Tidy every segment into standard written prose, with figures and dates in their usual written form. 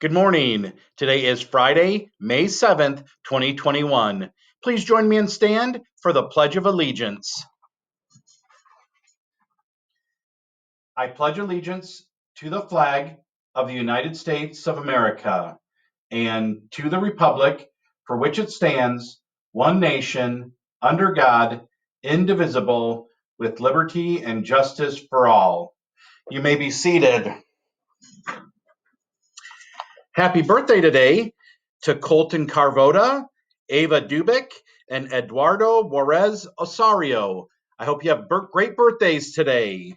Good morning. Today is Friday, May 7th, 2021. Please join me and stand for the Pledge of Allegiance. I pledge allegiance to the flag of the United States of America and to the republic for which it stands, one nation, under God, indivisible, with liberty and justice for all. You may be seated. Happy birthday today to Colton Carvota, Ava Dubik, and Eduardo Juarez Osario. I hope you have great birthdays today.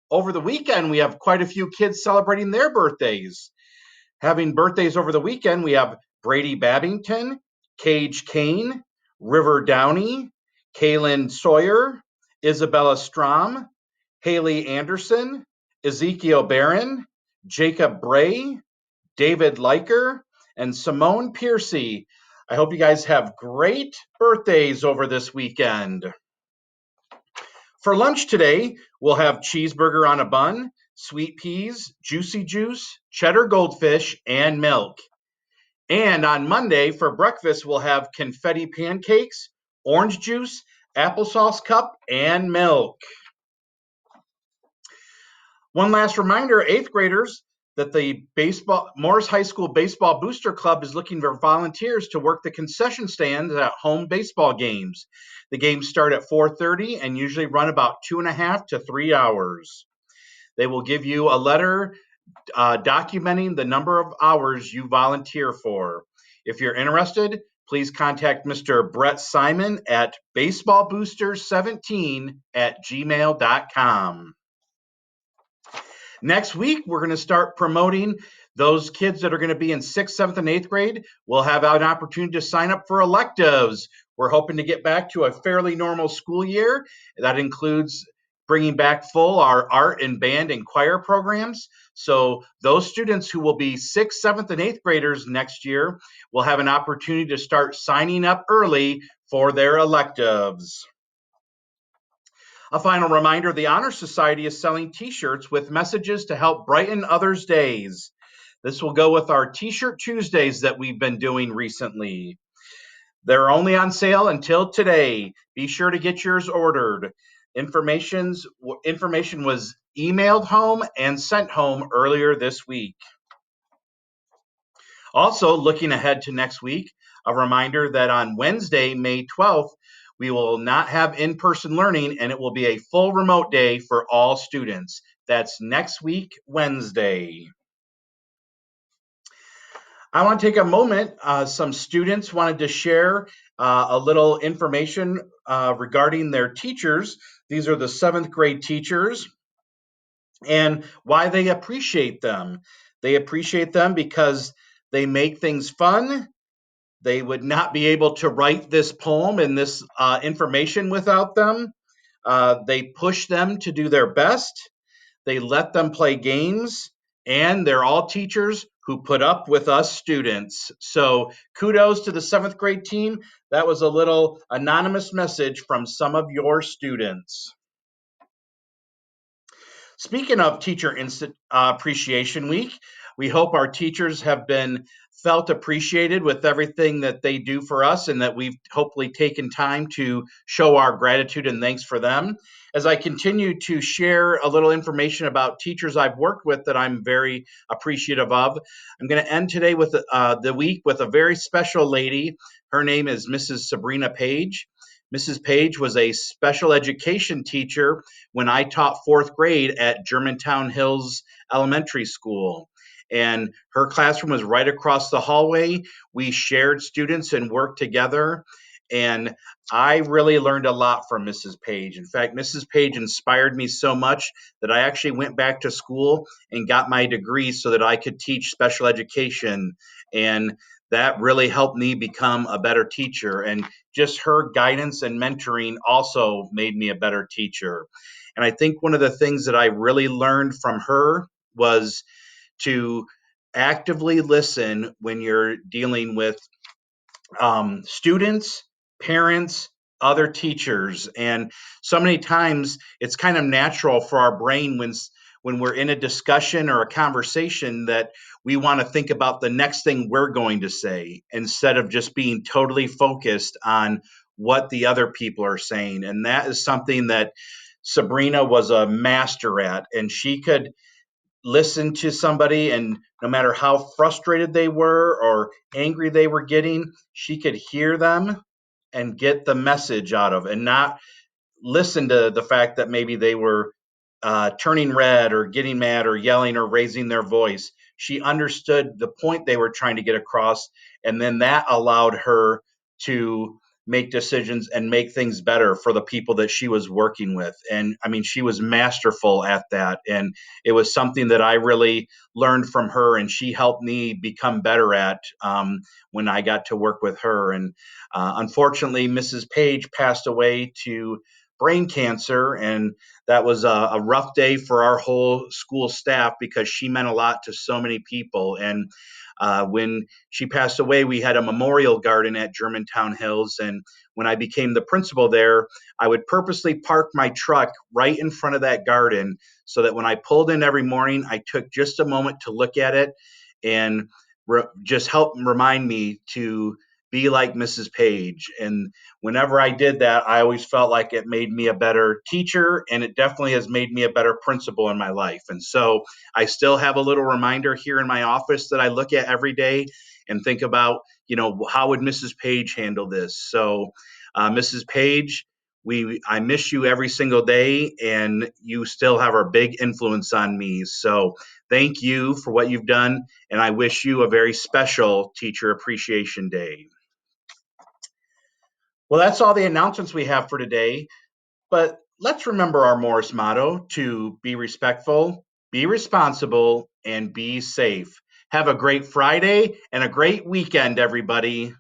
Over the weekend, we have quite a few kids celebrating their birthdays. Having birthdays over the weekend, we have Brady Babington, Cage Kane, River Downey, Kaylin Sawyer, Isabella Strom, Haley Anderson, Ezekiel Barron, Jacob Bray, David Leiker, and Simone Piercy. I hope you guys have great birthdays over this weekend. For lunch today, we'll have cheeseburger on a bun, sweet peas, juicy juice, cheddar goldfish, and milk. And on Monday, for breakfast, we'll have confetti pancakes, orange juice, applesauce cup, and milk. One last reminder, eighth graders, that the Morris High School Baseball Booster Club is looking for volunteers to work the concession stands at home baseball games. The games start at 4:30 and usually run about 2.5 to 3 hours. They will give you a letter documenting the number of hours you volunteer for. If you're interested, please contact Mr. Brett Simon at baseballboosters17@gmail.com. Next week, we're going to start promoting those kids that are going to be in 6th, 7th, and 8th grade. We'll have an opportunity to sign up for electives. We're hoping to get back to a fairly normal school year. That includes bringing back full our art and band and choir programs. So those students who will be 6th, 7th, and 8th graders next year will have an opportunity to start signing up early for their electives. A final reminder, the Honor Society is selling t-shirts with messages to help brighten others' days. This will go with our T-shirt Tuesdays that we've been doing recently. They're only on sale until today. Be sure to get yours ordered. Information was emailed home and sent home earlier this week. Also, looking ahead to next week, a reminder that on Wednesday, May 12th, we will not have in-person learning and it will be a full remote day for all students. That's next week, Wednesday. I want to take a moment. Some students wanted to share a little information regarding their teachers. These are the 7th grade teachers and why they appreciate them. They appreciate them because they make things fun. They would not be able to write this poem and this information without them. They push them to do their best. They let them play games, and they're all teachers who put up with us students. So kudos to the 7th grade team. That was a little anonymous message from some of your students. Speaking of Teacher Appreciation Week, we hope our teachers have been felt appreciated with everything that they do for us and that we've hopefully taken time to show our gratitude and thanks for them. As I continue to share a little information about teachers I've worked with that I'm very appreciative of, I'm going to end today with the week with a very special lady. Her name is Mrs. Sabrina Page. Mrs. Page was a special education teacher when I taught 4th grade at Germantown Hills Elementary School. And her classroom was right across the hallway. We shared students and worked together. And I really learned a lot from Mrs. Page. In fact, Mrs. Page inspired me so much that I actually went back to school and got my degree so that I could teach special education. And that really helped me become a better teacher. And just her guidance and mentoring also made me a better teacher. And I think one of the things that I really learned from her was to actively listen when you're dealing with students, parents, other teachers. And so many times it's kind of natural for our brain when we're in a discussion or a conversation that we want to think about the next thing we're going to say instead of just being totally focused on what the other people are saying. And that is something that Sabrina was a master at. And she could listen to somebody, and no matter how frustrated they were or angry they were getting, she could hear them and get the message out of, and not listen to the fact that maybe they were turning red or getting mad or yelling or raising their voice. She understood the point they were trying to get across, and then that allowed her to make decisions and make things better for the people that she was working with. And I mean, she was masterful at that. And it was something that I really learned from her, and she helped me become better at when I got to work with her. And unfortunately, Mrs. Page passed away to brain cancer, and that was a rough day for our whole school staff because she meant a lot to so many people. And when she passed away, we had a memorial garden at Germantown Hills. And when I became the principal there, I would purposely park my truck right in front of that garden so that when I pulled in every morning, I took just a moment to look at it and just help remind me to be like Mrs. Page. And whenever I did that, I always felt like it made me a better teacher, and it definitely has made me a better principal in my life. And so I still have a little reminder here in my office that I look at every day and think about, how would Mrs. Page handle this? So, Mrs. Page, I miss you every single day, and you still have a big influence on me. So, thank you for what you've done, and I wish you a very special Teacher Appreciation Day. Well, that's all the announcements we have for today. But let's remember our Morris motto to be respectful, be responsible, and be safe. Have a great Friday and a great weekend, everybody.